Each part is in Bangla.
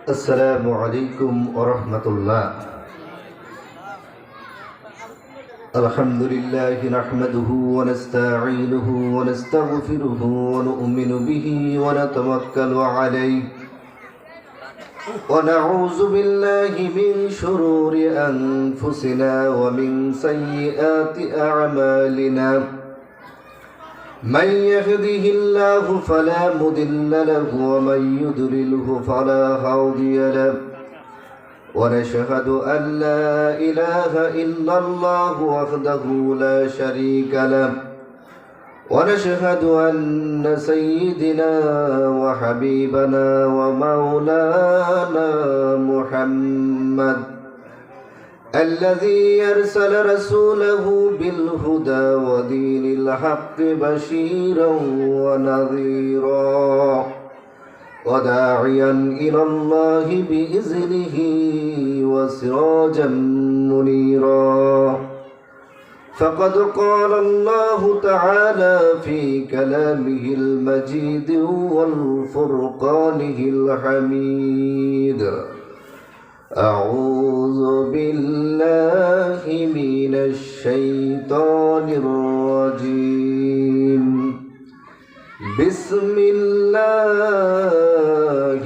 السلام عليكم ورحمة الله. الحمد لله نحمده ونستعينه ونستغفره ونؤمن به ونتوكل عليه ونعوذ بالله من شرور أنفسنا ومن سيئات أعمالنا. من يهده الله فلا مضل له ومن يضلله فلا هادي له. ونشهد أن لا إله إلا الله وحده لا شريك له. ونشهد أن سيدنا وحبيبنا ومولانا محمد الذي أرسل رسوله بالهدى ودين الحق بشيرا ونذيرا وداعيا إلى الله بإذنه وسراجا منيرا. فقد قال الله تعالى في كلامه المجيد والفرقانه الحميد: أعوذ بالله من الشيطان الرجيم. بسم الله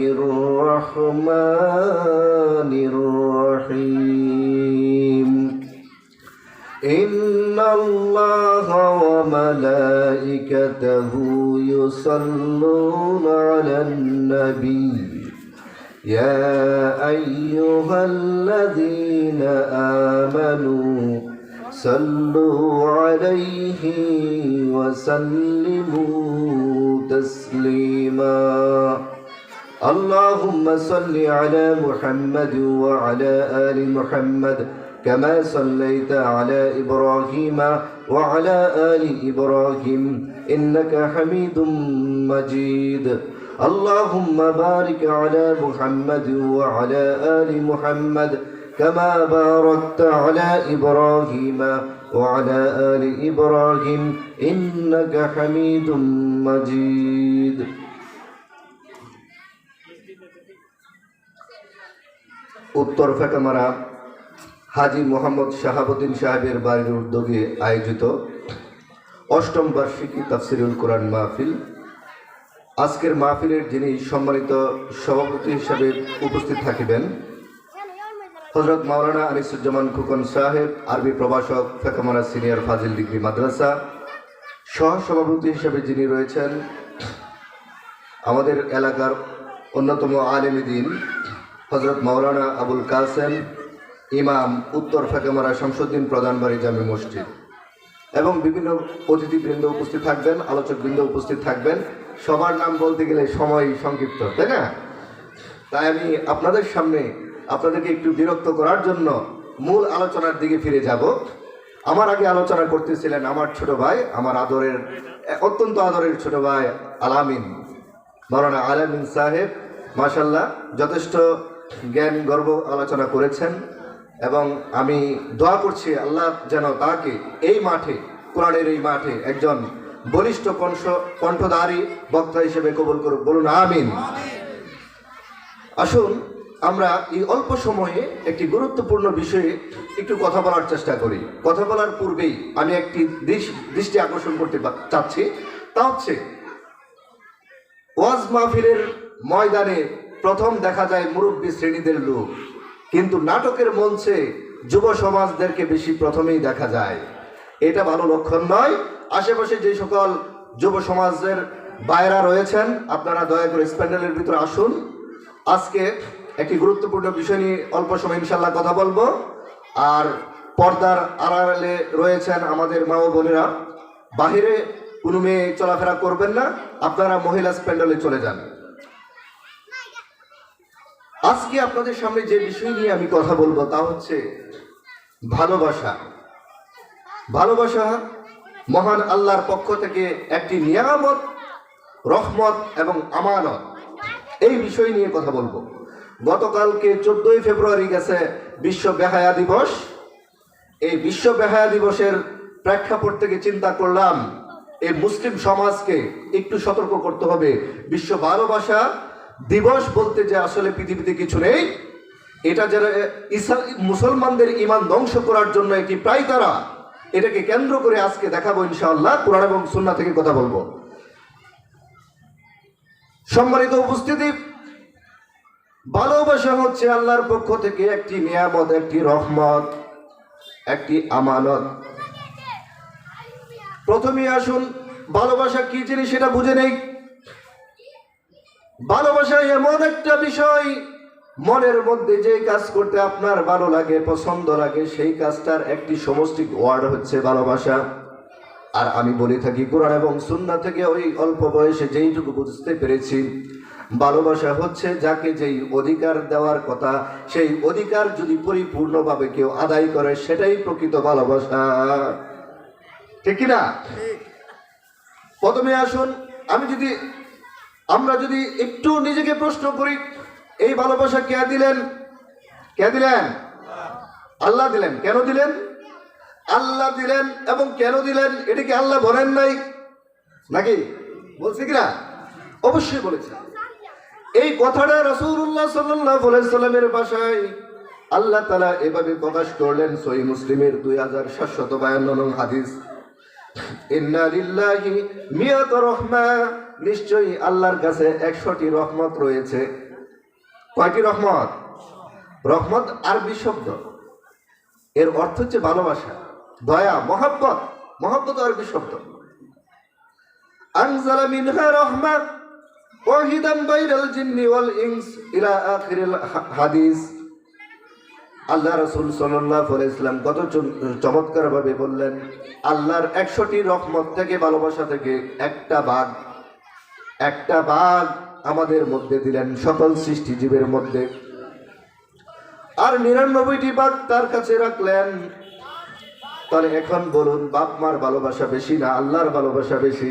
الرحمن الرحيم. إن الله وملائكته يصلون على النبي يا أيها الذين آمنوا صلوا عليه وسلموا تسليما. اللهم صل على محمد وعلى آل محمد كما صليت على إبراهيم وعلى آل إبراهيم إنك حميد مجيد. اللهم بارك على محمد وعلى آل محمد كما باركت على إبراهيم وعلى آل إبراهيم إنك حميد مجيد. উত্তর ফেকামারা হাজী মোহাম্মদ শাহাবুদ্দিন সাহেবের বাড়ির উদ্যোগে আয়োজিত অষ্টম বার্ষিকী তাফসিরুল কোরআন মাহফিল। আজকের মাহফিলের যিনি সম্মানিত সভাপতি হিসাবে উপস্থিত থাকিবেন হযরত মাওলানা আনিসুজ্জামান খোকন সাহেব, আরবি প্রভাষক, ফেকামারা সিনিয়র ফাজিল ডিগ্রি মাদ্রাসা। সহ সভাপতি হিসাবে যিনি রয়েছেন আমাদের এলাকার অন্যতম আলেমী দ্বীন হযরত মাওলানা আবুল কাসেম, ইমাম, উত্তর ফেকামারা শামসুদ্দিন প্রধানবাড়ি জামে মসজিদ, এবং বিভিন্ন অতিথিবৃন্দ উপস্থিত থাকবেন, আলোচকবৃন্দ উপস্থিত থাকবেন। সবার নাম বলতে গেলে সময় সংক্ষিপ্ত, তাই না? তাই আমি আপনাদের সামনে আপনাদেরকে একটু বিরক্ত করার জন্য মূল আলোচনার দিকে ফিরে যাব। আমার আগে আলোচনা করতেছিলেন আমার ছোট ভাই, আমার আদরের, অত্যন্ত আদরের ছোট ভাই আলামিন, মাওলানা আলামিন সাহেব। মাশাআল্লাহ, যথেষ্ট জ্ঞান গর্ব আলোচনা করেছেন এবং আমি দোয়া করছি আল্লাহ যেন তাকে এই মাঠে, কোরআনের এই মাঠে একজন বলিষ্ঠ কণ্ঠধারী বক্তা হিসেবে কবুল করুন, বলুন আমিন। আসুন আমরা এই অল্প সময়ে একটি গুরুত্বপূর্ণ বিষয়ে একটু কথা বলার চেষ্টা করি। কথা বলার পূর্বেই আমি একটি দৃষ্টি আকর্ষণ করতে চাচ্ছি, তা হচ্ছে ওয়াজ মাহফিলের ময়দানে প্রথম দেখা যায় মুরব্বী শ্রেণীদের লোক, কিন্তু নাটকের মঞ্চে যুব সমাজদেরকে বেশি প্রথমেই দেখা যায়। এটা ভালো লক্ষণ নয়। আশেপাশে যে সকল যুব সমাজের বাইরা রয়েছেন, আপনারা দয়া করে স্প্যান্ডেলের ভিতরে আসুন। আজকে একটি গুরুত্বপূর্ণ বিষয় নিয়ে অল্প সময় ইনশাল্লাহ কথা বলবো। আর পর্দার আড়ালে রয়েছেন আমাদের মা ও বোনেরা, বাহিরে কোনো মেয়ে চলাফেরা করবেন না, আপনারা মহিলা স্প্যান্ডেলে চলে যান। আজকে আপনাদের সামনে যে বিষয় নিয়ে আমি কথা বলবো তা হচ্ছে ভালোবাসা। ভালোবাসা মহান আল্লাহর পক্ষ থেকে একটি নিয়ামত, রহমত এবং আমানত। এই বিষয় নিয়ে কথা বলবো। গতকালকে 14ই ফেব্রুয়ারি গেছে বিশ্ব বেহায়া দিবস। এই বিশ্ব বেহায়া দিবসের প্রেক্ষাপট থেকে চিন্তা করলাম এই মুসলিম সমাজকে একটু সতর্ক করতে হবে। বিশ্ব ভালোবাসা দিবস বলতে যে আসলে পৃথিবীতে কিছু নেই, এটা যারা মুসলমানদের ঈমান ধ্বংস করার জন্য একটি প্রায় তারা, এটাকে কেন্দ্র করে আজকে দেখাবো ইনশাআল্লাহ, কোরআন এবং সুন্নাহ থেকে কথা বলবো। সম্মানিত উপস্থিতি, ভালোবাসা হচ্ছে আল্লাহর পক্ষ থেকে একটি নিয়ামত, একটি রহমত, একটি আমানত। প্রথমে আসুন ভালোবাসা কি জিনিস সেটা বুঝে নেই। ভালোবাসা এমন একটা বিষয়, মনের মধ্যে যে কাজ করতে আপনার ভালো লাগে, পছন্দ লাগে, সেই কাজটার একটি সমষ্টিক ওয়ার্ড হচ্ছে ভালোবাসা। আর আমি বলে থাকি কোরআন এবং সুন্নাহ থেকে ওই অল্প বয়সে যেইটুকু বুঝতে পেরেছি, ভালোবাসা হচ্ছে যাকে যেই অধিকার দেওয়ার কথা, সেই অধিকার যদি পরিপূর্ণভাবে কেউ আদায় করে, সেটাই প্রকৃত ভালোবাসা। ঠিক কিনা? প্রথমে আসুন আমরা যদি একটু নিজেকে প্রশ্ন করি, এই ভালোবাসা কে দিলেন? কে দিলেন? আল্লাহ দিলেন। কেন দিলেন? আল্লাহ দিলেন। এবং কেন দিলেন এটা কি আল্লাহ বলেন নাই নাকি? বলছে কিনা? অবশ্যই বলেছে। এই কথাটা রাসূলুল্লাহ সাল্লাল্লাহু আলাইহি সাল্লামের ভাষায় আল্লাহ তাআলা এভাবে প্রকাশ করলেন। সহিহ মুসলিমের 2752 নং হাদিস, ইন্না লিল্লাহি মিয়াত রাহমা, নিশ্চয়ই আল্লাহর কাছে 100টি রহমত রয়েছে। কয়টি রহমত? রহমত আরবি শব্দ, এর অর্থ হচ্ছে ভালোবাসা, দয়া, মহব্বত। মহব্বত আরবি শব্দ। আনজালা মিনহা রাহমা ওয়াহিদান বাইনাল জিন্নি ওয়াল ইনস ইলা আখিরিল হাদিস। আল্লাহ রাসূল সাল্লাল্লাহু আলাইহি ওয়াসাল্লাম কত চমৎকার ভাবে বললেন, আল্লাহর 100টি রহমত থেকে, ভালোবাসা থেকে একটা ভাগ আমাদের মধ্যে দিলেন, সকল সৃষ্টি জীবের মধ্যে। আর 99টি ভাগ তার কাছে রাখলেন। তাহলে এখন বলুন, বাপ মার ভালোবাসা বেশি না আল্লাহর ভালোবাসা বেশি?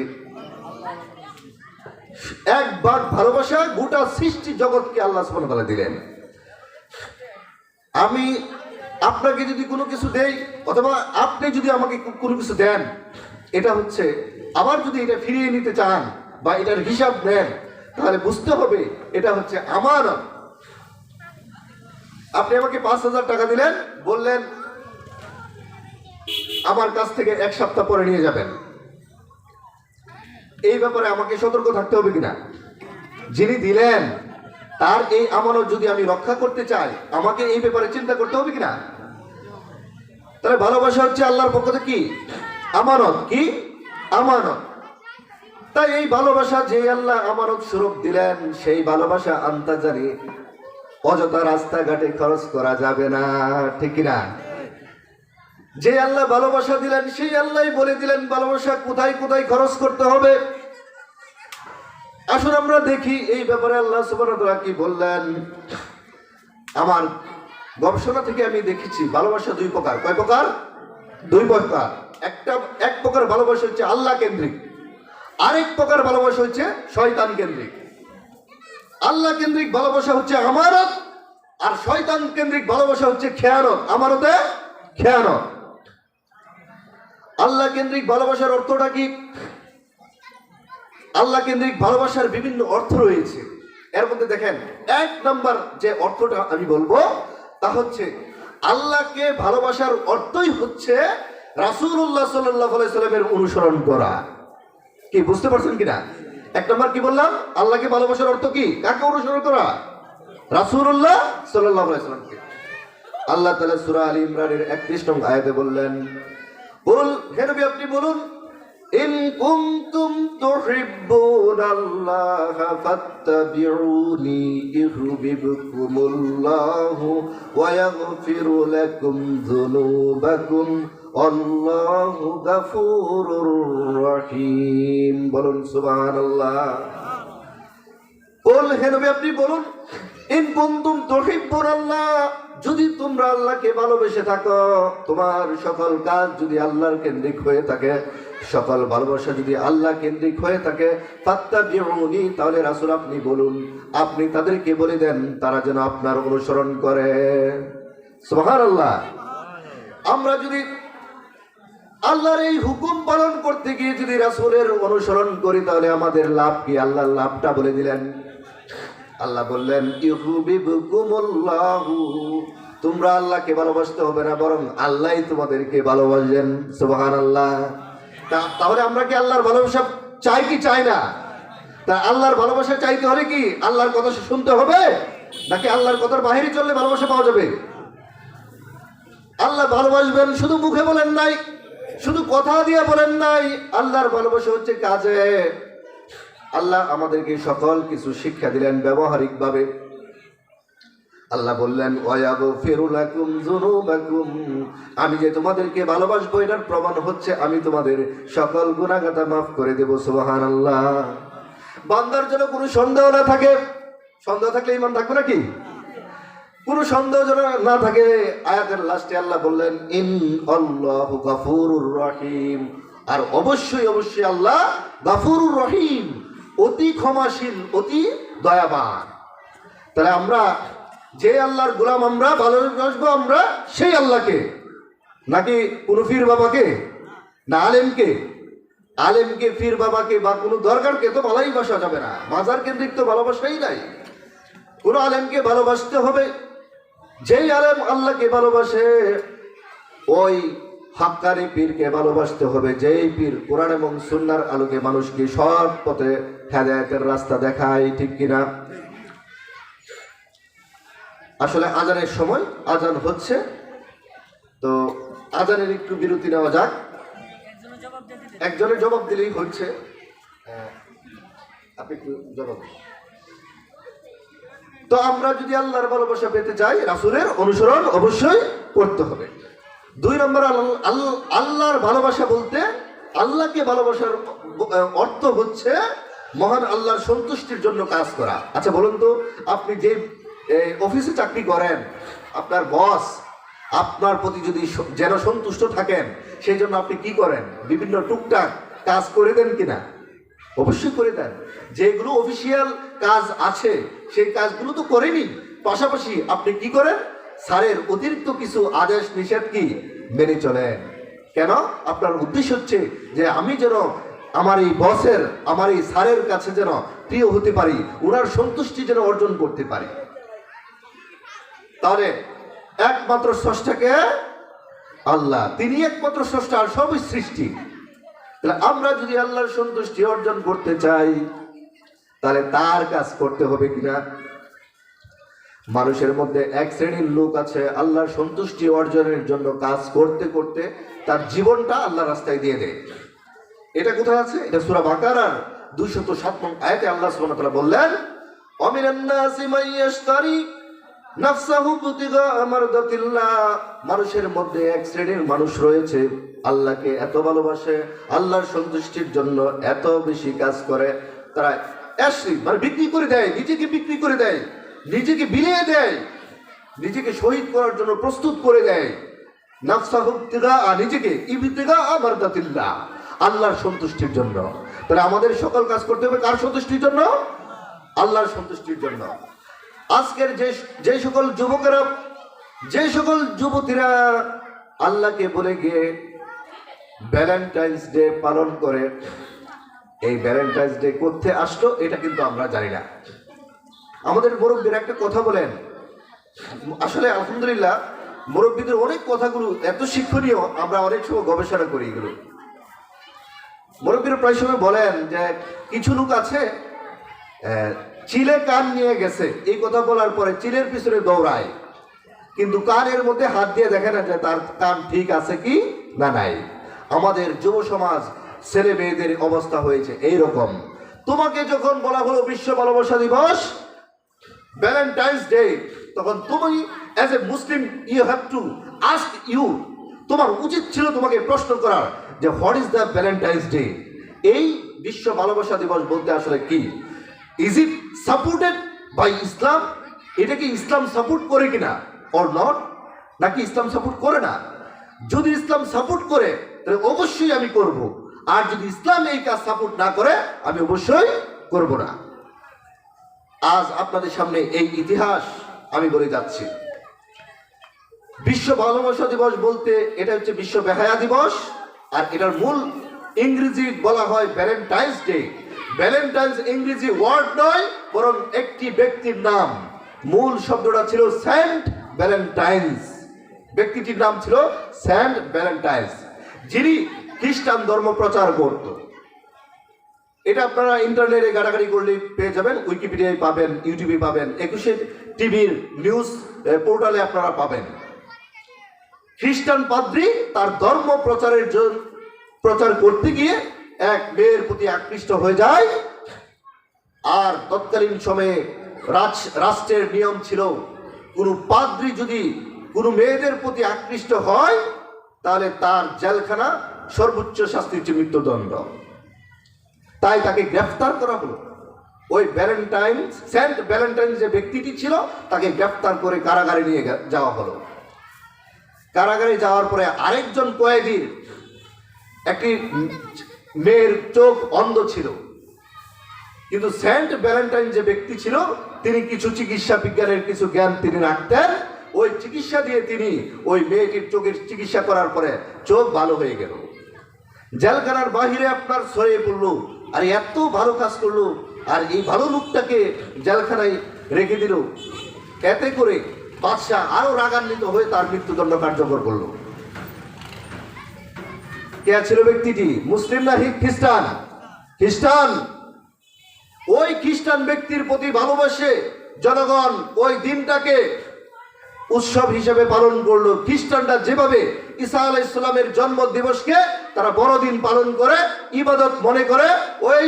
এক ভাগ ভালোবাসা গোটা সৃষ্টি জগৎকে আল্লাহ সুবহানাহু ওয়া তাআলা দিলেন। আমি আপনাকে যদি কোনো কিছু দেই, অথবা আপনি যদি আমাকে কোনো কিছু দেন, এটা হচ্ছে, আবার যদি এটা ফিরিয়ে নিতে চান বা এটার হিসাব নেন, তাহলে বুঝতে হবে এটা হচ্ছে আমানত। আপনি আমাকে 5000 টাকা দিলেন, বললেন আমার কাছ থেকে 1 সপ্তাহ পরে নিয়ে যাবেন। এই ব্যাপারে আমাকে সতর্ক থাকতে হবে কিনা? যিনি দিলেন তার এই আমানত যদি আমি রক্ষা করতে চাই, আমাকে এই ব্যাপারে চিন্তা করতে হবে কিনা? তাহলে ভালোবাসা হচ্ছে আল্লাহর পক্ষ থেকে কি? আমানত। কি? আমানত। তাই এই ভালোবাসা যে আল্লাহ আমানত স্বরূপ দিলেন, সেই ভালোবাসা আন্তাজানি অযথা রাস্তাঘাটে খরচ করা যাবে না। ঠিক কিনা? যে আল্লাহ ভালোবাসা দিলেন, সেই আল্লাহই বলে দিলেন ভালোবাসা কোথায় কোথায় খরচ করতে হবে। আসুন আমরা দেখি এই ব্যাপারে আল্লাহ সুবহানাহু ওয়া তাআলা কি বললেন। আমার গবেষণা থেকে আমি দেখেছি ভালোবাসা 2 প্রকার। কয় প্রকার? 2 প্রকার। এক প্রকার ভালোবাসা হচ্ছে আল্লাহ কেন্দ্রিক, আরেক প্রকার ভালোবাসা হচ্ছে শয়তান কেন্দ্রিক। আল্লাহ কেন্দ্রিক ভালোবাসা হচ্ছে আমানত, আর শয়তান কেন্দ্রিক ভালোবাসা হচ্ছে খেয়ানত। আমানতে খেয়ানত। আল্লাহ কেন্দ্রিক ভালোবাসার অর্থটা কি? আল্লাহ কেন্দ্রিক ভালোবাসার বিভিন্ন অর্থ রয়েছে। এর মধ্যে দেখেন, 1 নম্বর যে অর্থটা আমি বলবো তা হচ্ছে, আল্লাহকে ভালোবাসার অর্থই হচ্ছে রাসূলুল্লাহ সাল্লাল্লাহু আলাইহি সাল্লামের অনুসরণ করা। কি বুঝতে পারছেন কিনা? 1 নম্বর কি বললাম? আল্লাহকে ভালোবাসার অর্থ কি? কাকে অনুসরণ করা? রাসূলুল্লাহ সাল্লাল্লাহু আলাইহি সাল্লামকে। আল্লাহ তাআলা সূরা আলী ইমরানের 31 নং আয়াতে বললেন, বল হে নবী আপনি বলুন, ইন কুনতুম তুহিব্বুনাল্লাহা ফাত্তাবিউনি ইউহিব্বুকুমুল্লাহু ওয়া ইয়াগফিরু লাকুম যুনুবাকুম আল্লাহু গফুরুর রহিম। বলুন সুবহানাল্লাহ। বল হে নবী আপনি বলুন, ইন কুনতুম তুহিব্বুনাল্লাহ, যদি তোমরা আল্লাহকে ভালোবেসে থাকো, তোমার সকল কাজ যদি আল্লাহর কেন্দ্রিক হয়ে থাকে, সকল ভালোবাসা যদি আল্লাহ কেন্দ্রিক হয়ে থাকে, ফাত্তাবিউনি, তাহলে রাসূল আপনি বলুন, আপনি তাদেরকে বলে দেন তারা যেন আপনার অনুসরণ করে। সুবহানাল্লাহ। আমরা যদি আল্লাহর এই হুকুম পালন করতে গিয়ে যদি রাসূলের অনুসরণ করি, তাহলে আমাদের লাভ কি? আল্লাহর লাভটা বলে দিলেন। আল্লাহ বললেন ইউহিব্বুকুমুল্লাহু, তোমরা আল্লাহকে ভালোবাসতে হবে না, বরং আল্লাহই তোমাদেরকে ভালোবাসেন। সুবহানাল্লাহ। তাহলে আমরা কি আল্লাহর ভালোবাসা চাই কি চাই না? তা আল্লাহর ভালোবাসা চাইতে হলে কি আল্লাহর কথা শুনতে হবে, নাকি আল্লাহর কথার বাইরে চললে ভালোবাসা পাওয়া যাবে? আল্লাহ ভালোবাসবেন শুধু মুখে বলেন নাই, শুধু কথা দিয়ে বলেন নাই, আল্লাহর ভালোবাসা হচ্ছে কাজে। আল্লাহ আমাদেরকে সকল কিছু শিক্ষা দিলেন ব্যবহারিক ভাবে। আল্লাহ বললেন ওয়ায়াগফিরু লাকুম যুনুবাকুম, আমি যে তোমাদেরকে ভালোবাসবো এটার প্রমাণ হচ্ছে আমি তোমাদের সকল গুনাহগাতা মাফ করে দেব। সুবহানাল্লাহ। বান্দার যেন কোনো সন্দেহ না থাকে, সন্দেহ থাকলে ঈমান থাকবে নাকি? কোনো সন্দেহ যেন না থাকে। আয়াতের লাস্টে আল্লাহ বললেন ইন্নাল্লাহু গাফুরুর রহিম, আর অবশ্যই অবশ্যই আল্লাহ গাফুরুর রহিম, অতি ক্ষমাশীল, অতি দয়াবান। তাহলে আমরা যে আল্লাহর গোলাম, আমরা ভালোবাসবো আমরা সেই আল্লাহকে, নাকি কোনো পীর বাবাকে, না আলেমকে? আলেমকে, পীর বাবাকে বা কোনো দরকারকে তো ভালোবাসা যাবে না। মাজার কেন্দ্রিক তো ভালোবাসাই নাই। কোনো আলেমকে ভালোবাসতে হবে। যেই আলেম আল্লাহকে ভালোবাসে ওই হাক্কানি পীরকে ভালোবাসতে হবে। যেই পীর কোরআন এবং সুন্নাহর আলোকে মানুষকে সৎ পথে হেদায়েতের রাস্তা দেখায়। ঠিক কিনা? আসলে আজানের সময়, আজান হচ্ছে, তো আজানের একটু বিরতি নেওয়া যাক। একজনের জবাব দিলেই হচ্ছে। আপনি একটু জবাব। তো আমরা যদি আল্লাহর ভালোবাসা পেতে চাই, রাসূলের অনুসরণ অবশ্যই করতে হবে। 2 নম্বর, আল্লাহর ভালোবাসা বলতে আল্লাহকে ভালোবাসার অর্থ হচ্ছে মহান আল্লাহর সন্তুষ্টির জন্য কাজ করা। আচ্ছা বলুন তো, আপনি যে অফিসে চাকরি করেন, আপনার বস আপনার প্রতি যদি যেন সন্তুষ্ট থাকেন, সেই জন্য আপনি কি করেন? বিভিন্ন টুকটাক কাজ করে দেন কিনা? অবশ্যই করে দেন। যেগুলো অফিসিয়াল কাজ আছে সেই কাজগুলো তো করেনি, পাশাপাশি আপনি কি করেন? স্যারের অতিরিক্ত কিছু আদেশ নিষেধ কি মেনে চলেন। কেন? আপনার উদ্দেশ্য হচ্ছে যে আমি যেন আমার এই বসের, আমার এই স্যারের কাছে যেন প্রিয় হতে পারি, ওনার সন্তুষ্টি যেন অর্জন করতে পারি। তাহলে একমাত্র স্রষ্টাকে আল্লাহ, তিনি একমাত্র স্রষ্টা, আর সবই সৃষ্টি। তাহলে আমরা যদি আল্লাহর সন্তুষ্টি অর্জন করতে চাই, তাহলে তার কাজ করতে হবে কিনা? মানুষের মধ্যে এক শ্রেণীর লোক আছে আল্লাহর সন্তুষ্টি অর্জনের জন্য কাজ করতে করতে তার জীবনটা আল্লাহর রাস্তায় দিয়ে দেয়। এটা কোথায় আছে? এটা সূরা বাকারার 207 নং আয়াতে আল্লাহ সুবহানাহু ওয়া তাআলা বললেন ওয়ামিনান নাসি মান ইয়াশতারি নাফসাহু ইবতিগা মারদাতিল্লাহ, মানুষের মধ্যে এক শ্রেণীর মানুষ রয়েছে আল্লাহকে এত ভালোবাসে, আল্লাহর সন্তুষ্টির জন্য এত বেশি কাজ করে, তারা মানে বিক্রি করে দেয়, নিজেকে বিক্রি করে দেয়, নিজেকে বিলিয়ে দেয়, নিজেকে শহীদ করার জন্য প্রস্তুত করে দেয়। নাফসাহু ইবতিগা, নিজেকে ইবতিগা মারদাতিল্লাহ, আল্লাহর সন্তুষ্টির জন্য। তাহলে আমাদের সকল কাজ করতে হবে কার সন্তুষ্টির জন্য? আল্লাহর সন্তুষ্টির জন্য। আজকের যে সকল যুবকেরা, যে সকল যুবতীরা আল্লাহকে বলে গিয়ে ভ্যালেন্টাইন্স ডে পালন করে, এই ভ্যালেন্টাইন্স ডে করতে আসলো এটা কিন্তু আমরা জানি না। আমাদের মুরব্বীরা একটা কথা বলেন, আসলে আলহামদুলিল্লাহ মুরব্বীদের অনেক কথাগুলো এত শিক্ষণীয়, আমরা অনেক সময় গবেষণা করি এগুলো। মুরব্বীরা প্রায় সময় বলেন যে কিছু লোক আছে চিলে কান নিয়ে গেছে, এই কথা বলার পরে চিলের পিছনে দৌড়ায়, কিন্তু কানের মধ্যে হাত দিয়ে দেখে না যে তার কান ঠিক আছে কি না নাই। আমাদের যুব সমাজ, ছেলে মেয়েদের অবস্থা হয়েছে এইরকম। তোমাকে যখন বলা হলো বিশ্ব ভালোবাসা দিবস, ভ্যালেন্টাইন্স ডে, তখন তুমি as a Muslim you have to ask you, তোমার উচিত ছিল তোমাকে প্রশ্ন করার যে what is the Valentine's day? এই বিশ্ব ভালোবাসা দিবস বলতে আসলে কি? Is it supported by Islam? এটা কি ইসলাম সাপোর্ট করে কিনা অর নট, নাকি ইসলাম সাপোর্ট করে না? যদি ইসলাম সাপোর্ট করে তাহলে অবশ্যই আমি করব, আর যদি ইসলাম এই কাজ সাপোর্ট না করে আমি অবশ্যই করব না। আজ আপনাদের সামনে এই ইতিহাস আমি বলে যাচ্ছি। বিশ্ব ভালোবাসা দিবস বলতে এটা হচ্ছে বিশ্ব বেহায়া দিবস, আর এটার মূল ইংরেজি বলা হয় ভ্যালেন্টাইন্স ডে। ভ্যালেন্টাইন্স ইংরেজি ওয়ার্ড নয়, বরং একটি ব্যক্তির নাম। মূল শব্দটা ছিল সেন্ট ভ্যালেন্টাইন্স। ব্যক্তিটির নাম ছিল সেন্ট ভ্যালেন্টাইন্স, যিনি খ্রিস্টান ধর্ম প্রচার করত। এটা আপনারা ইন্টারনেটে ঘাটাঘাটি করলে পেয়ে যাবেন, উইকিপিডিয়ায় পাবেন, ইউটিউবে পাবেন, 21 টিভির নিউজ পোর্টালে আপনারা পাবেন। খ্রিস্টান পাদ্রী তার ধর্ম প্রচার করতে গিয়ে এক মেয়ের প্রতি আকৃষ্ট হয়ে যায়। আর তৎকালীন সময়ে রাষ্ট্রের নিয়ম ছিল, কোনো পাদ্রী যদি কোনো মেয়েদের প্রতি আকৃষ্ট হয় তাহলে তার জেলখানা, সর্বোচ্চ শাস্তি হচ্ছে মৃত্যুদণ্ড। তাই তাকে গ্রেফতার করা হলো। ওই সেন্ট ভ্যালেন্টাইন যে ব্যক্তিটি ছিল তাকে গ্রেফতার করে কারাগারে নিয়ে যাওয়া হলো। কারাগারে যাওয়ার পরে আরেকজন কয়েদির একটি মেয়ের চোখ অন্ধ ছিল, কিন্তু সেন্ট ভ্যালেন্টাইন যে ব্যক্তি ছিল তিনি কিছু চিকিৎসা বিজ্ঞানের কিছু জ্ঞান তিনি রাখতেন। ওই চিকিৎসা দিয়ে তিনি ওই মেয়েটির চোখের চিকিৎসা করার পরে চোখ ভালো হয়ে গেল। জেলখানার বাহিরে আপনার ছড়িয়ে পড়লো, আর এত ভালো কাজ করলো, আর এই ভালো লোকটাকে জেলখানায় রেখে দিল। এতে করে বাদশাহ আরো রাগান্বিত হয়ে তার মৃত্যুদণ্ড কার্যকর করলো। কে ছিল ব্যক্তিটি? মুসলিম না খ্রিস্টান? খ্রিস্টান। ওই খ্রিস্টান ব্যক্তির প্রতি ভালোবাসে জনগণ ওই দিনটাকে উৎসব হিসেবে পালন করলো। খ্রিস্টানরা যেভাবে ঈসা আলাইহিস সালামের জন্ম দিবসকে তারা বড়দিন পালন করে, ইবাদত মনে করে, ওই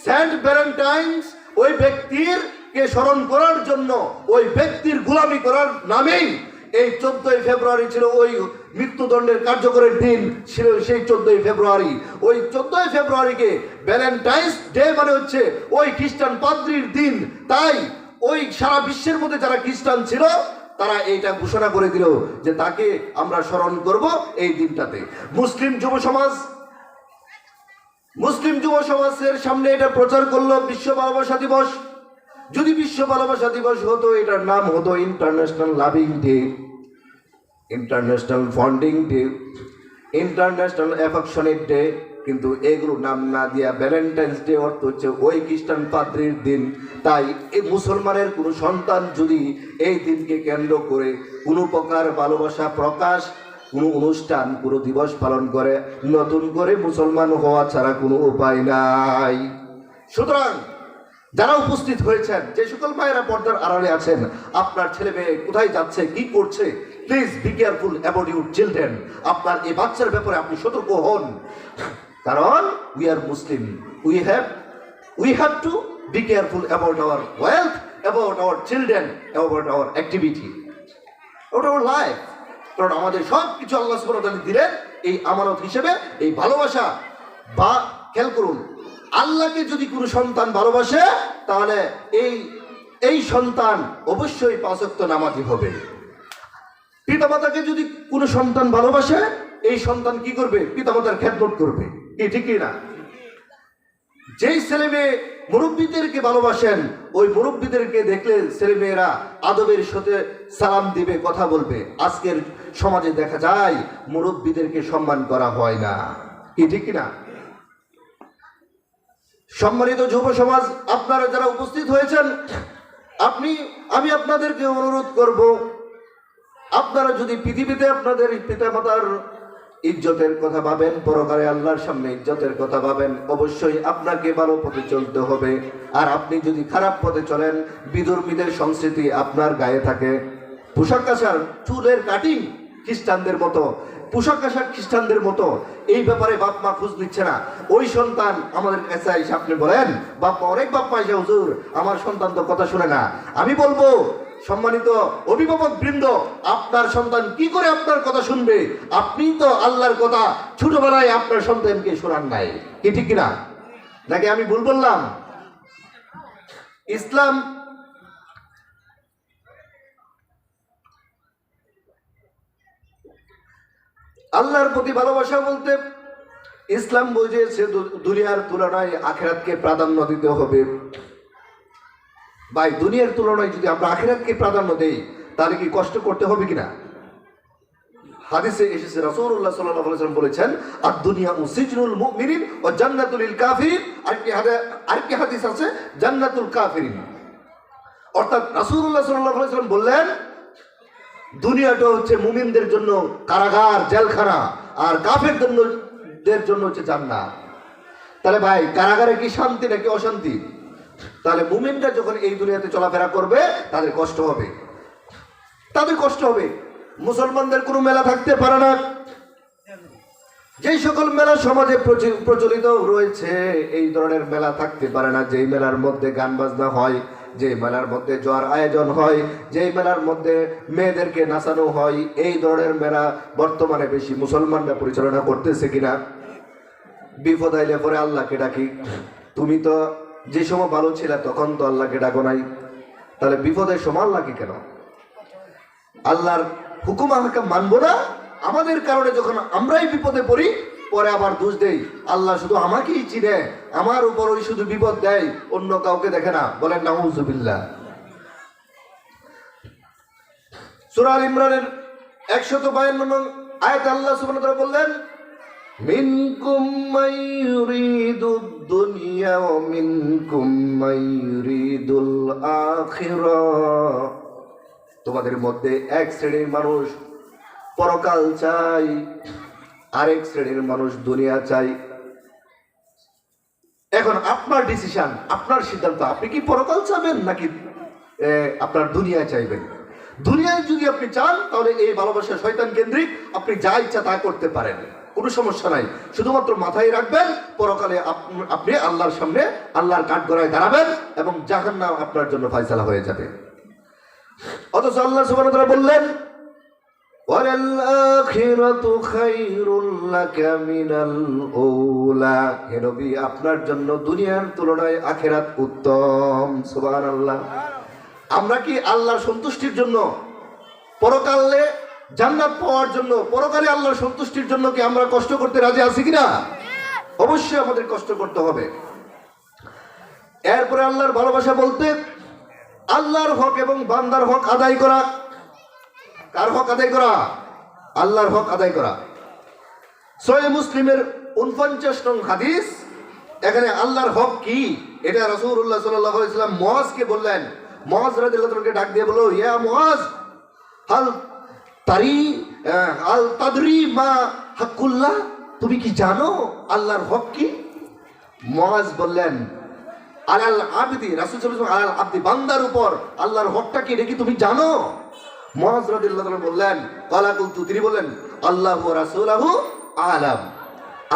সেন্ট ভ্যালেন্টাইন্স ওই ব্যক্তির কে স্মরণ করার জন্য, ওই ব্যক্তির গোলামি করার নামেই এই 14ই ফেব্রুয়ারি ছিল ওই মৃত্যুদণ্ডের কার্যকরের দিন ছিল। সেই 14ই ফেব্রুয়ারি, ওই 14ই ফেব্রুয়ারিকে ভ্যালেন্টাইন্স ডে মানে হচ্ছে ওই খ্রিস্টান পাদ্রীর দিন। তাই ওই সারা বিশ্বের মধ্যে যারা খ্রিস্টান ছিল তারা এইটা ঘোষণা করে দিল যে তাকে আমরা স্মরণ করব এই দিনটাতে। মুসলিম যুব সমাজের সামনে এটা প্রচার করলো বিশ্ব ভালোবাসা দিবস। যদি বিশ্ব ভালোবাসা দিবস হতো, এটার নাম হতো international loving day, international bonding day, international affectionate day. কিন্তু এগুলো নাম না দিয়া ভ্যালেন্টাইন্স ডে অর্থ হচ্ছে ওই খ্রিস্টান পাদ্রীর দিন। তাই এই মুসলমানের কোনো সন্তান যদি এই দিনকে কেন্দ্র করে কোনো প্রকার ভালোবাসা প্রকাশ, কোনো অনুষ্ঠান, কোনো দিবস পালন করে, নতুন করে মুসলমান হওয়া ছাড়া কোনো উপায় নাই। সুতরাং যারা উপস্থিত হয়েছেন, যে সকল মায়েরা পর্দার আড়ালে আছেন, আপনার ছেলে মেয়ে কোথায় যাচ্ছে, কি করছে, please be careful about your children. আপনার এই বাচ্চার ব্যাপারে আপনি সতর্ক হন, কারণ we are Muslim, we have to be careful about our wealth, about our children, about our activity, about our life. কারণ আমাদের সব কিছু আল্লাহ সুবহানাহু ওয়া তাআলা দিলেন এই আমানত হিসেবে, এই ভালোবাসা। বা খেয়াল করুন, আল্লাহকে যদি কোনো সন্তান ভালোবাসে তাহলে এই সন্তান অবশ্যই 5 ওয়াক্ত নামাজি হবে। পিতামাতাকে যদি কোনো সন্তান ভালোবাসে, এই সন্তান কি করবে? পিতামাতার খেদমত করবে। কি ঠিক না? যেই ছেলে মেয়ে মুরব্বীদেরকে ভালোবাসেন, ওই মুরব্বীদেরকে দেখলে ছেলে মেয়েরা আদবের সাথে সালাম দিবে, কথা বলবে। আজকের সমাজে দেখা যায় মুরব্বীদেরকে সম্মান করা হয় না। কি ঠিক না? সম্মানিত যুব সমাজ, আপনারা যারা উপস্থিত হয়েছেন, আমি আপনাদেরকে অনুরোধ করব, আপনারা যদি পৃথিবীতে আপনাদের পিতামাতার ইজ্জতের কথা ভাবেন, পরকালে আল্লাহর সামনে ইজ্জতের কথা ভাবেন, অবশ্যই আপনাকে ভালো পথে চলতে হবে। আর আপনি যদি খারাপ পথে চলেন, বিধর্মীদের সংস্কৃতি আপনার গায়ে থাকে, পোশাক আশাক, চুলের কাটিং খ্রিস্টানদের মতো, পোশাক আশাক খ্রিস্টানদের মতো, এই ব্যাপারে বাপ মা খোঁজ নিচ্ছে না। ওই সন্তান আমাদের কাছে এসে আপনি বলেন, অনেক বাপ মা এসে, হুজুর আমার সন্তান তো কথা শুনে না। আমি বলবো, সম্মানিত অভিভাবক বৃন্দ, আপনার সন্তান কি করে আপনার কথা শুনবে? আপনি তো আল্লাহর কথা ছোটবেলায় আপনার সন্তানকে শোনান নাই। কি ঠিক কিনা? নাকি আমি ভুল বললাম? ইসলাম আল্লাহর প্রতি ভালোবাসা বলতে ইসলাম বুঝিয়েছে দুনিয়ার তুলনায় আখিরাতকে প্রাধান্য দিতে হবে। ভাই, দুনিয়ার তুলনায় যদি আমরা আখিরাতকে প্রাধান্য দেই তাহলে কি কষ্ট করতে হবে কিনা? হাদিসে এসেছে রাসূলুল্লাহ সাল্লাল্লাহু আলাইহি ওয়াসাল্লাম বলেছেন আদ দুনিয়া সিজনুল মুমিনিন ওয়া জান্নাতুল লিল কাফিরিন। আরেকটি হাদিস আছে জান্নাতুল কাফিরিন। অর্থাৎ রাসূলুল্লাহ সাল্লাল্লাহু আলাইহি ওয়াসাল্লাম বললেন দুনিয়াটা হচ্ছে মুমিনদের জন্য কারাগার, জেলখানা, আর কাফেরদের জন্য হচ্ছে জান্নাত। তাহলে ভাই কারাগারে কি শান্তি নাকি অশান্তি? তাহলে মুমিনরা যখন এই দুনিয়াতে চলাফেরা করবে তাদের কষ্ট হবে, তাদের কষ্ট হবে। মুসলমানদের কোনো মেলা থাকতে পারে না। যেই সকল মেলা সমাজে প্রচলিত রয়েছে এই ধরনের মেলা থাকতে পারে না। যেই মেলার মধ্যে গান বাজনা হয়, যে মেলার মধ্যে জোয়ার আয়োজন হয়, যেই মেলার মধ্যে মেয়েদেরকে নাচানো হয়, এই ধরনের মেলা বর্তমানে বেশি মুসলমানরা পরিচালনা করতেছে কিনা? বিপদ আইলে পরে আল্লাহকে ডাকি। তুমি তো যে সময় ভালো ছিল তখন তো আল্লাহকে ডাকো নাই, তাহলে বিপদের সময় আল্লাহকে কেন? আল্লাহর হুকুম আহকাম মানবো না? আমাদের কারণে যখন আমরাই বিপদে পড়ি পরে আবার দোষ দেই আল্লাহ শুধু আমাকেই চিনে, আমার উপর ওই শুধু বিপদ দেয়, অন্য কাউকে দেখে না। বলেন নাউযুবিল্লাহ। সূরা আল ইমরানের 152 নং আয়াতে আল্লাহ সুবহানাহু ওয়া তাআলা বললেন মিনকুম মান ইউরিদুদ দুনিয়া ওয়া মিনকুম মান ইউরিদুল আখিরাহ। তোমাদের মধ্যে এক শ্রেণীর মানুষ পরকাল চাই, আরেক শ্রেণীর মানুষ দুনিয়া চাই। এখন আপনার ডিসিশন, আপনার সিদ্ধান্ত, আপনি কি পরকাল চাবেন নাকি আপনার দুনিয়া চাইবেন? দুনিয়ায় যদি আপনি চান তাহলে এই ভালোবাসা শয়তান কেন্দ্রিক, আপনি যা ইচ্ছা তা করতে পারেন, কোনো সমস্যা নাই। শুধুমাত্র মাথায় রাখবেন পরকালে আপনি আল্লাহর সামনে আল্লাহর কাঠগড়ায় দাঁড়াবেন এবং জাহান্নাম আপনার জন্য ফয়সালা হয়ে যাবে। অথচ আল্লাহ সুবহানাহু ওয়া তাআলা বললেন ওয়ালাল আখিরাতু খায়রুল লাকা মিনাল উলা। হে নবী, আপনার জন্য দুনিয়ার তুলনায় আখিরাত উত্তম। সুবহানাল্লাহ। আমরা কি আল্লাহর সন্তুষ্টির জন্য, পরকালে জান্নাত পাওয়ার জন্য, পরকালে আল্লাহর সন্তুষ্টির জন্য কি আমরা কষ্ট করতে রাজি আছি কিনা? অবশ্যই আমাদের কষ্ট করতে হবে। এরপরে আল্লাহর ভালোবাসা বলতে আল্লাহর হক এবং বান্দার হক আদায় করা। কার হক আদায় করা? আল্লাহর হক আদায় করা। সহিহ মুসলিমের 49 নং হাদিস। এখানে আল্লাহর হক কি এটা রাসূলুল্লাহ সাল্লাল্লাহু আলাইহি ওয়াসাল্লাম মুআজকে বললেন। মুআজ রাদিয়াল্লাহু তাআলাকে ডাক দিয়ে বলল, ইয়া মুআজ হাল তাদরি মা হাক্কুল্লাহ, তুমি কি জানো আল্লাহর হক কি? মুআজ বললেন আলাল আবদি, রাসূল সাল্লাল্লাহু আলাইহি ওয়াসাল্লাম আলাল আবদি, বান্দার উপর আল্লাহর হকটা কি এটা কি তুমি জানো? মুআজ রাদিয়াল্লাহু তাআলা বললেন ক্বালা কুলতু, তিনি বললেন আল্লাহু ওয়া রাসূলুহু আলাম,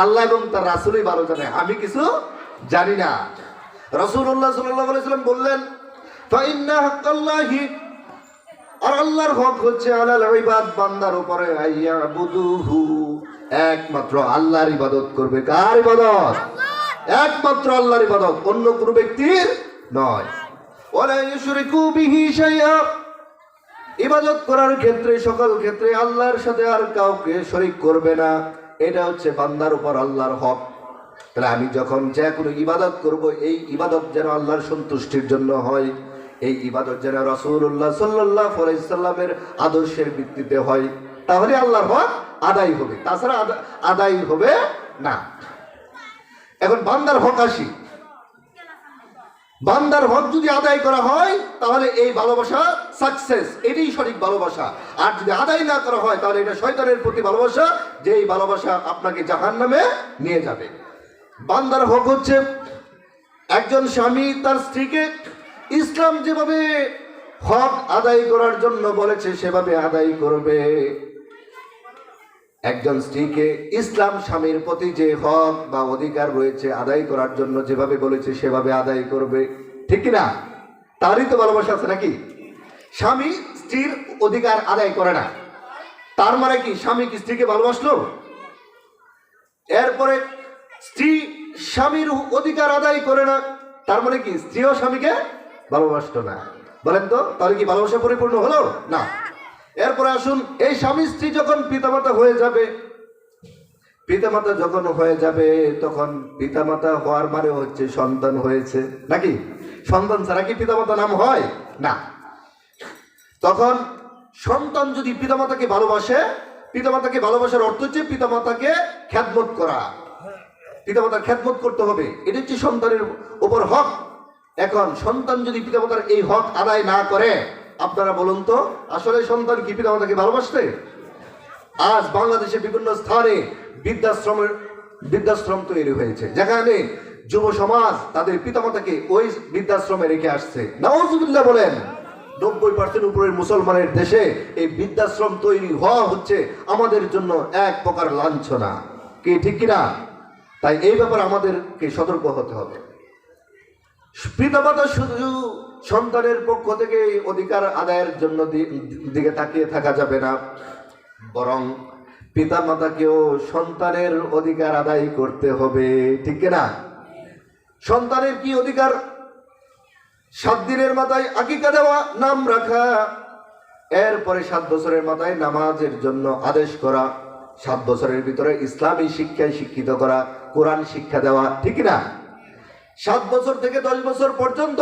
আল্লাহ এবং তার রাসূলই ভালো জানে, আমি কিছু জানি না। রাসূলুল্লাহ সাল্লাল্লাহু আলাইহি ওয়াসাল্লাম বললেন ফা ইন্না হাক্কাল্লাহি, আর আল্লাহর হক হচ্ছে আলাল ইবাদ, বান্দার উপরে আইয়াবুদুহু, একমাত্র আল্লাহর ইবাদত করবে। কার ইবাদত? একমাত্র আল্লাহর ইবাদত, অন্য কোনো ব্যক্তির নয়। ওয়ালা ইউশরিকু বিহি শাইআ, ইবাদত করার ক্ষেত্রে সকল ক্ষেত্রে আল্লাহর সাথে আর কাউকে শরীক করবে না। এটা হচ্ছে বান্দার উপর আল্লাহর হক। তাহলে আমি যখন যে কোনো ইবাদত করব, এই ইবাদত যেন আল্লাহর সন্তুষ্টির জন্য হয়, এই ইবাদত যেন রাসূলুল্লাহ সাল্লাল্লাহু আলাইহি সাল্লামের আদর্শের ভিত্তিতে হয়, তাহলে আল্লাহর হক আদায় হবে, তাছাড়া আদায় হবে না। এখন বান্দার হক আসি। বান্দার হক যদি আদায় করা হয় তাহলে এই ভালোবাসা সাকসেস, এটাই সঠিক ভালোবাসা। আর যদি আদায় না করা হয় তাহলে এটা শয়তানের প্রতি ভালোবাসা, যে এই ভালোবাসা আপনাকে জাহান্নামে নিয়ে যাবে। বান্দার হক হচ্ছে একজন স্বামী তার স্ত্রীকে ইসলাম যেভাবে হক আদায় করার জন্য বলেছে সেভাবে আদায় করবে। একজন স্ত্রীকে ইসলাম স্বামীর প্রতি যে হক বা অধিকার রয়েছে আদায় করার জন্য যেভাবে বলেছে সেভাবে আদায় করবে, ঠিক কিনা? তারই তো ভালোবাসা আছে নাকি? স্বামী স্ত্রীর অধিকার আদায় করে না, তার মানে কি স্বামী কি স্ত্রীকে ভালোবাসলো? এরপরে স্ত্রী স্বামীর অধিকার আদায় করে না, তার মানে কি স্ত্রীও স্বামীকে ভালোবাসতো না? বলেন তো, তাহলে কি ভালোবাসা পরিপূর্ণ হলো না? এরপরে আসুন, এই স্বামী স্ত্রী যখন পিতামাতা হয়ে যাবে, পিতামাতা যখন হয়ে যাবে তখন পিতামাতা হওয়ার মানে হচ্ছে সন্তান হয়েছে নাকি? সন্তান ছাড়া কি পিতামাতা নাম হয় না? তখন সন্তান যদি পিতামাতাকে ভালোবাসে পিতামাতাকে ভালোবাসার অর্থ হচ্ছে পিতামাতাকে খেদমত করা, পিতামাতার খেদমত করতে হবে, এটা হচ্ছে সন্তানের উপর হক। এখন সন্তান যদি পিতামাতার এই হক আদায় না করে, আপনারা বলুন তো আসলে সন্তান কি পিতামাতাকে ভালোবাসবে? আজ বাংলাদেশে বিভিন্ন স্থানে বৃদ্ধাশ্রম তৈরি হয়েছে, যেখানে যুব সমাজ তাদের পিতামাতাকে ওই বৃদ্ধাশ্রমে রেখে আসছে। নাউজুবিল্লাহ বলেন। 90% উপরের মুসলমানের দেশে এই বৃদ্ধাশ্রম তৈরি হওয়া হচ্ছে আমাদের জন্য এক প্রকার লাঞ্ছনা, কি ঠিক কিনা? তাই এই ব্যাপারে আমাদেরকে সতর্ক হতে হবে। পিতামাতা শুধু সন্তানের পক্ষ থেকে অধিকার আদায়ের জন্য দিকে তাকিয়ে থাকা যাবে না, বরং পিতামাতাকেও সন্তানের অধিকার আদায় করতে হবে, ঠিক কিনা? সন্তানের কি অধিকার? 7 দিনের মাথায় আকিকা দেওয়া, নাম রাখা, এরপরে 7 বছরের মাথায় নামাজের জন্য আদেশ করা, 7 বছরের ভিতরে ইসলামী শিক্ষায় শিক্ষিত করা, কোরআন শিক্ষা দেওয়া, ঠিক না? 7 বছর থেকে 10 বছর পর্যন্ত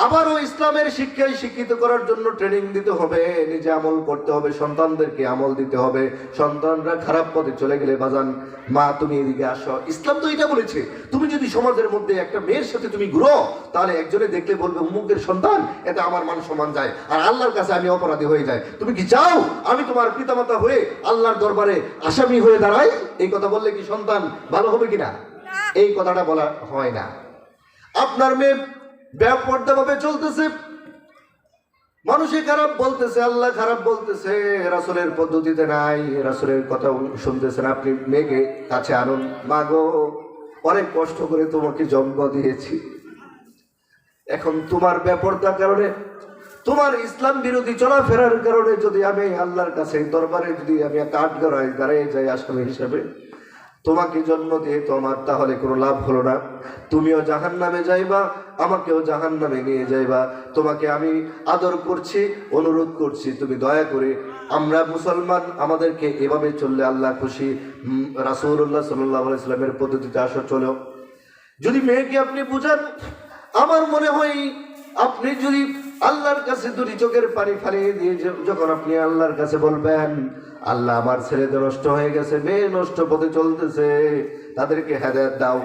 আবারও ইসলামের শিক্ষায় শিক্ষিত করার জন্য ট্রেনিং দিতে হবে, নিজে আমল করতে হবে, সন্তানদেরকে আমল দিতে হবে। সন্তানরা খারাপ পথে চলে গেলে বাজান, মা তুমি এদিকে আসো, ইসলাম তো এটা বলেছে, তুমি যদি সমাজের মধ্যে একটা মেয়ের সাথে তুমি ঘুরো, তাহলে একজনে দেখলে বলবে অমুকের সন্তান, এতে আমার মান সম্মান যায়, আর আল্লাহর কাছে আমি অপরাধী হয়ে যাই। তুমি কি চাও আমি তোমার পিতামাতা হয়ে আল্লাহর দরবারে আসামি হয়ে দাঁড়াই? এই কথা বললে কি সন্তান ভালো হবে কিনা? এই কথাটা বলা হয় না। আপনার মেয়ে বেপরদা ভাবে চলতেছে, মানুষে খারাপ বলতেছে, আল্লাহ খারাপ বলতেছে, রাসূলের পদ্ধতিতে নাই, রাসূলের কথা শুনতেছেন, আপনি মেয়েকে কাছে আনুন। মা গো, অনেক কষ্ট করে তোমাকে জন্ম দিয়েছি, এখন তোমার বেপরদার কারণে, তোমার ইসলাম বিরোধী চলাফেরার কারণে যদি আমি আল্লাহর কাছে দরবারে যদি আমি কাঠগড়ায় দাঁড়িয়ে যাই আসামি হিসাবে, তোমাকে জন্ম দিয়ে তো আমার তাহলে কোনো লাভ হলো না, তুমিও জাহান্নামে যাইবা, আমাকেও জাহান্নামে নিয়ে যাইবা। তোমাকে আমি আদর করছি, অনুরোধ করছি, তুমি দয়া করে, আমরা মুসলমান, আমাদেরকে এভাবে চললে আল্লাহ খুশি, রাসূলুল্লাহ সাল্লাল্লাহু আলাইহি ওয়াসাল্লামের পদ্ধতিতে আসো, চলো। যদি মেয়েকে আপনি বুঝান, আমার মনে হয় আপনি যদি আল্লাহর কাছে 2 চোখের পানি ফালিয়ে দিয়ে যখন আপনি আল্লাহর কাছে বলবেন, আল্লাহ আমার ছেলেদের নষ্ট হয়ে গেছে, মেয়ে নষ্ট পথে চলতেছে, তাদেরকে হেদায়েত দাও,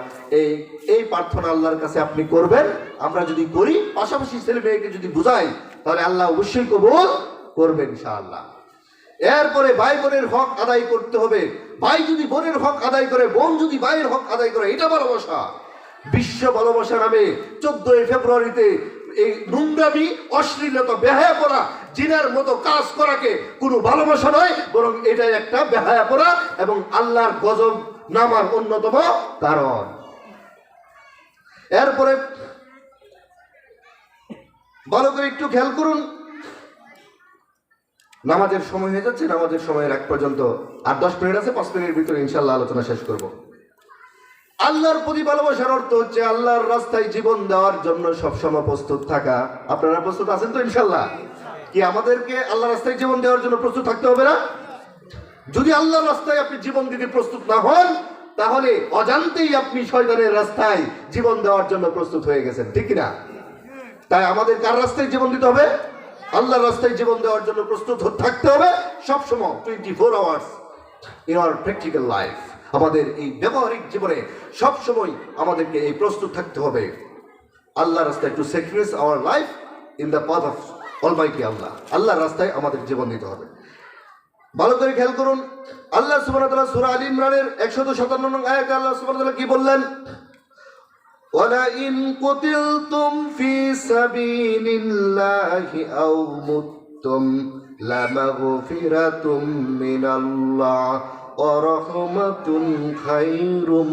এই প্রার্থনা আল্লাহর কাছে আপনি করবেন। আমরা যদি করি, পাশাপাশি ছেলে মেয়েকে যদি বুঝাই, তাহলে আল্লাহ অবশ্যই কবুল করবেন ইনশাআল্লাহ। এরপরে ভাই বোনের হক আদায় করতে হবে। ভাই যদি বোনের হক আদায় করে, বোন যদি ভাইয়ের হক আদায় করে, এটা ভালোবাসা। বিশ্ব ভালোবাসা নামে 14 ফেব্রুয়ারিতে এই নোংরামি, অশ্লীলতা, বেহায়াপনা, জিনার মতো কাজ করাকে কোনো ভালোবাসা নয়, বরং এটাই একটা বেহায়াপনা এবং আল্লাহর গজব নামার অন্যতম কারণ। এরপরে ভালো করে একটু খেয়াল করুন, নামাজের সময় হয়ে যাচ্ছে, নামাজের সময়ের আগ পর্যন্ত আর 10 মিনিট আছে, 5 মিনিটের ভিতরে ইনশাআল্লাহ আলোচনা শেষ করব। আল্লাহর প্রতি ভালোবাসার অর্থ হচ্ছে আল্লাহর রাস্তায় জীবন দেওয়ার জন্য সবসময় প্রস্তুত থাকা। আপনারা প্রস্তুত আছেন তো ইনশাআল্লাহ? কি আমাদেরকে আল্লাহর রাস্তায় জীবন দেওয়ার জন্য প্রস্তুত থাকতে হবে না? যদি আল্লাহর রাস্তায় আপনি জীবন দিতে প্রস্তুত না হন, তাহলে অজান্তেই আপনি শয়তানের রাস্তায় জীবন দেওয়ার জন্য প্রস্তুত হয়ে গেছেন, ঠিক না? তাই আমাদের কার রাস্তায় জীবন দিতে হবে? আল্লাহর রাস্তায় জীবন দেওয়ার জন্য প্রস্তুত থাকতে হবে সবসময়, 24 hours in our practical life. আমাদের এই ব্যবহারিক জীবনে সবসময় আমাদেরকে এই প্রস্তুত থাকতে হবে আল্লাহর রাস্তায়, to sacrifice our life in the path of almighty Allah. আল্লাহর রাস্তায় আমাদের জীবন দিতে হবে। ভালো করে খেয়াল করুন, আল্লাহ সুবহানাহু ওয়া তাআলা সূরা আল ইমরানের 157 নং আয়াতে আল্লাহ সুবহানাহু ওয়া তাআলা কি বললেন? ওয়ালা ইন কুতিলতুম ফি সাবিলিল্লাহি আও মুততুম লামাগফিরাতুম মিনাল্লাহ ওয়া রাহমাতুন খায়রুম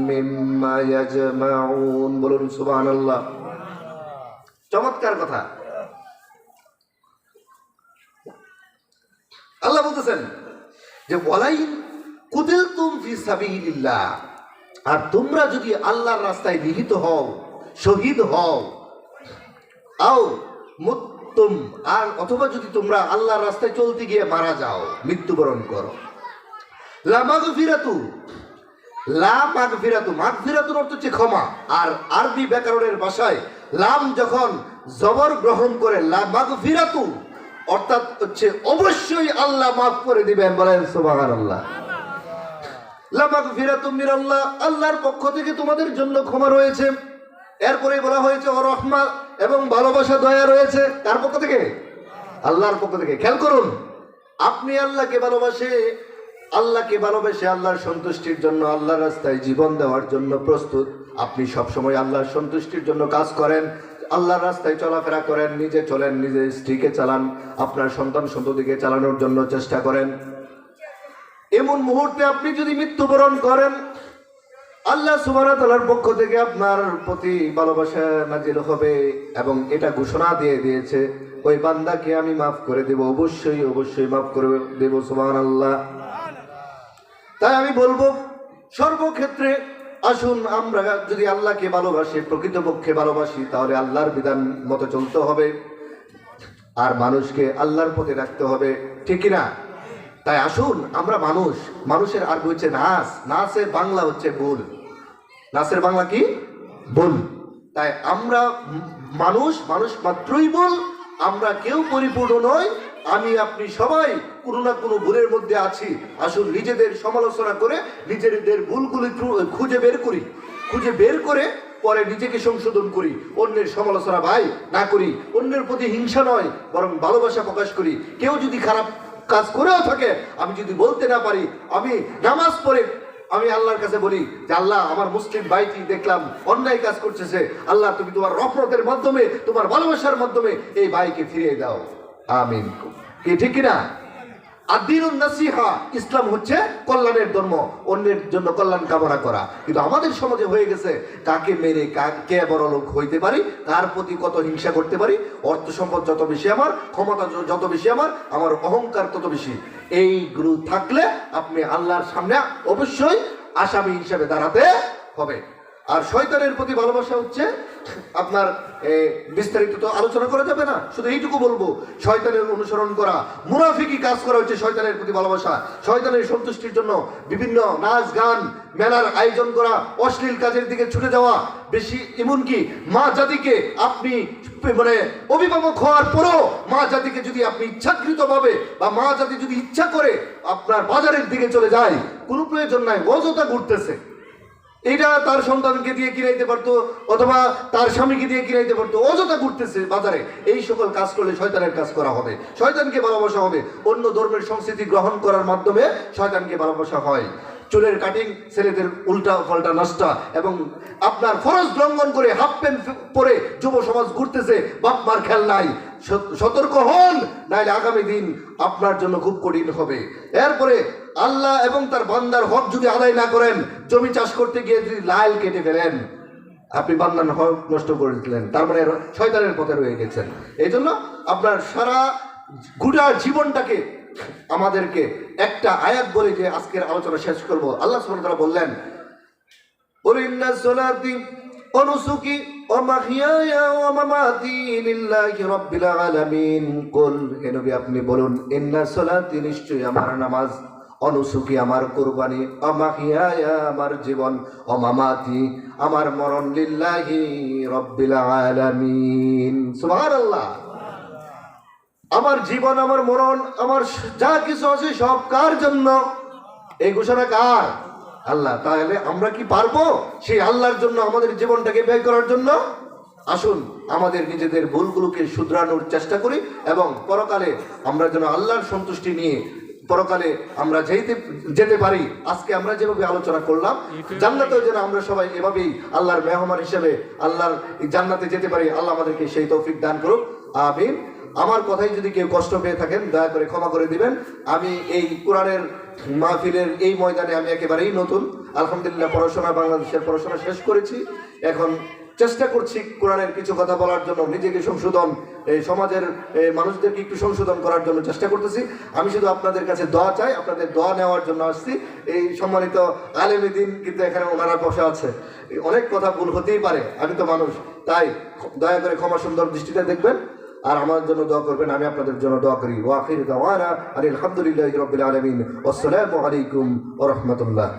মিম্মা ইয়াজমাউন। বলুন সুবহানাল্লাহ। চমৎকার কথা। আল্লাহ বলতেছেন যে ওয়ালাইন কুতিলতুম ফি সাবিলিল্লাহ, আর তোমরা যদি আল্লাহর রাস্তায় নিহত হও, শহীদ হও, আও মুততুম, আর অথবা যদি তোমরা আল্লাহর রাস্তায় চলতে গিয়ে মারা যাও, মৃত্যুবরণ করো, লা মাগফিরাতু, লা মাগফিরাতু, মাগফিরাতুর অর্থ হচ্ছে ক্ষমা। আর আরবি ব্যাকরণের ভাষায় লাম যখন জবর গ্রহণ করে লা মাগফিরাতু, অর্থাৎ হচ্ছে অবশ্যই আল্লাহ মাফ করে দিবেন। বলেন সুবহানাল্লাহ। লামাগফিরাতুম মিনাল্লাহ, আল্লাহর পক্ষ থেকে তোমাদের জন্য ক্ষমা রয়েছে। এরপরে বলা হয়েছে ও রহমা, এবং ভালোবাসা দয়া রয়েছে। কার পক্ষ থেকে? আল্লাহর পক্ষ থেকে। খেয়াল করুন, আপনি আল্লাহকে ভালোবেসে আল্লাহর সন্তুষ্টির জন্য, আল্লাহর রাস্তায় জীবন দেওয়ার জন্য প্রস্তুত। আপনি সবসময় আল্লাহর সন্তুষ্টির জন্য কাজ করেন, আল্লাহর রাস্তায় চলাফেরা করেন, নিজে চলেন, নিজের স্ত্রীকে চালান, আপনার সন্তান সন্ততিকে চালানোর জন্য চেষ্টা করেন। এমন মুহূর্তে আপনি যদি মৃত্যুবরণ করেন, আল্লাহ সুবহানাহু ওয়া তাআলার পক্ষ থেকে আপনার প্রতি ভালোবাসা নাজিল হবে এবং এটা ঘোষণা দিয়ে দিয়েছে, ওই বান্দাকে আমি মাফ করে দেব, অবশ্যই অবশ্যই মাফ করে দেব। সুবহানাল্লাহ। তাই আমি বলবো, সর্বক্ষেত্রে আসুন আমরা যদি আল্লাহকে ভালোবাসি, প্রকৃতপক্ষে ভালোবাসি, তাহলে আল্লাহর বিধান মতো চলতে হবে আর মানুষকে আল্লাহর পথে রাখতে হবে, ঠিক কিনা? তাই আসুন আমরা মানুষের আরবি হচ্ছে নাস, নাসের বাংলা হচ্ছে ভুল। নাসের বাংলা কি? ভুল। তাই আমরা মানুষ মাত্রই ভুল, আমরা কেউ পরিপূর্ণ নয়। আমি আপনি সবাই কোনো না কোনো ভুলের মধ্যে আছি। আসুন নিজেদের সমালোচনা করে নিজেদের ভুলগুলি খুঁজে বের করে পরে নিজেকে সংশোধন করি। অন্যের সমালোচনা ভাই না করি, অন্যের প্রতি হিংসা নয়, বরং ভালোবাসা প্রকাশ করি। কেউ যদি খারাপ কাজ করেও থাকে, আমি যদি বলতে না পারি, আমি নামাজ পড়ে আমি আল্লাহর কাছে বলি যে আল্লাহ, আমার মুসলিম ভাইটি দেখলাম অন্যায় কাজ করতেছে, আল্লাহ তুমি তোমার রহমতের মাধ্যমে, তোমার ভালোবাসার মাধ্যমে এই ভাইকে ফিরিয়ে দাও। আমিন। কি ঠিক কিনা? আদ-দীনুন নাসিহা, ইসলাম হচ্ছে কল্যাণের ধর্ম, অন্যের জন্য কল্যাণ কামনা করা। কিন্তু আমাদের সমাজে হয়ে গেছে কাকে মেরে কে বড় লোক হইতে পারি, কার প্রতি কত হিংসা করতে পারি, অর্থ সম্পদ যত বেশি আমার, ক্ষমতা যত বেশি আমার অহংকার তত বেশি। এইগুলো থাকলে আপনি আল্লাহর সামনে অবশ্যই আসামি হিসাবে দাঁড়াতে হবে। আর শয়তানের প্রতি ভালোবাসা হচ্ছে আপনার বিস্তারিত তো আলোচনা করা যাবে না, শুধু এইটুকু বলবো, শয়তানের অনুসরণ করা, মুনাফিকি কাজ করা হচ্ছে শয়তানের প্রতি ভালোবাসা। শয়তানের সন্তুষ্টির জন্য বিভিন্ন নাচ গান মেলার আয়োজন করা, অশ্লীল কাজের দিকে ছুটে যাওয়া বেশি। এমনকি মা জাতিকে আপনি অভিভাবক হওয়ার পরও মা জাতিকে যদি আপনি ইচ্ছাকৃতভাবে বা মা জাতি যদি ইচ্ছা করে আপনার বাজারের দিকে চলে যায়, কোনো প্রয়োজন নাই, অযথা ঘুরতেছে, এটা তার সন্তানকে দিয়ে কিনাইতে পারতো অথবা তার স্বামীকে দিয়ে কিনাইতে পারতো, অযথা ঘুরতেছে বাজারে। এই সকল কাজ করলে শয়তানের কাজ করা হবে, শয়তানকে ভালোবাসা হবে। অন্য ধর্মের সংস্কৃতি গ্রহণ করার মাধ্যমে শয়তানকে ভালোবাসা হয়। চুলের কাটিং, ছেলেদের উল্টা পাল্টা নষ্টা এবং আপনার ফরজ লঙ্ঘন করে হাফ প্যান্ট পরে যুব সমাজ ঘুরতেছে, বাপ মার খেয়াল নাই। সতর্ক হন, নাইলে আগামী দিন আপনার জন্য খুব কঠিন হবে। এরপরে আল্লাহ এবং তার বান্দার হক যদি আদায় না করেন, জমি চাষ করতে গিয়ে যদি লাইল কেটে ফেলেন, আপনি বান্দার হক নষ্ট করে দিলেন, তার মানে শয়তানের পথে রয়ে গেছেন। এই জন্য আপনার সারা গোটা জীবনটাকে আমাদেরকে একটা আয়াত বলে যে আজকের আলোচনা শেষ করব। আল্লাহ সুবহানাহু ওয়া তাআলা বললেন, কুল ইন্না সলাতি ওয়া নুসুকি ওয়া মাহইয়ায়া ওয়া মামাতি লিল্লাহি রাব্বিল আলামিন। কুল, হে নবী আপনি বলুন, ইন্না সলাতি, নিশ্চয়ই আমার নামাজ, অনুসুকি আমার কুরবানি, অমাহিয়া আমার জীবন, অমামাতি আমার মরণ, লিল্লাহি রাব্বিল আলামিন। সুবহানাল্লাহ। আমার জীবন, আমার মরণ, আমার যা কিছু আছে সব কার জন্য? এই ঘোষণা কার? আল্লাহ। তাহলে আমরা কি পারবো সেই আল্লাহর জন্য আমাদের জীবনটাকে ব্যয় করার জন্য? আসুন আমাদের নিজেদের ভুলগুলোকে শুধরানোর চেষ্টা করি এবং পরকালে আমরা যেন আল্লাহর সন্তুষ্টি নিয়ে পরকালে আমরা যেতে পারি। আজকে আমরা যেভাবে আলোচনা করলাম, জান্নাতেও যেন আমরা সবাই এভাবেই আল্লাহর মেহমান হিসেবে আল্লাহর জান্নাতে যেতে পারি। আল্লাহ আমাদেরকে সেই তৌফিক দান করুক, আমিন। আমার কথাই যদি কেউ কষ্ট পেয়ে থাকেন, দয়া করে ক্ষমা করে দিবেন। আমি এই কোরআনের মাহফিলের এই ময়দানে আমি একেবারেই নতুন। আলহামদুলিল্লাহ বাংলাদেশের পড়াশোনা শেষ করেছি, এখন চেষ্টা করছি কোরআনের কিছু কথা বলার জন্য, নিজেকে সংশোধন, এই সমাজের মানুষদেরকে একটু সংশোধন করার জন্য চেষ্টা করতেছি। আমি শুধু আপনাদের কাছে দোয়া চাই, আপনাদের দোয়া নেওয়ার জন্য আসছি। এই সম্মানিত আলেমে দ্বীন কিন্তু এখানে ওনারা বসে আছে, অনেক কথা ভুল হতেই পারে, আমি তো মানুষ, তাই দয়া করে ক্ষমা সুন্দর দৃষ্টিতে দেখবেন আর আমার জন্য দোয়া করবেন। আমি আপনাদের জন্য দোয়া করি। ওয়া আখিরু দাওয়ানা আলহামদুলিল্লাহি রাব্বিল আলামিন। আসসালামু আলাইকুম ওয়া রাহমাতুল্লাহ।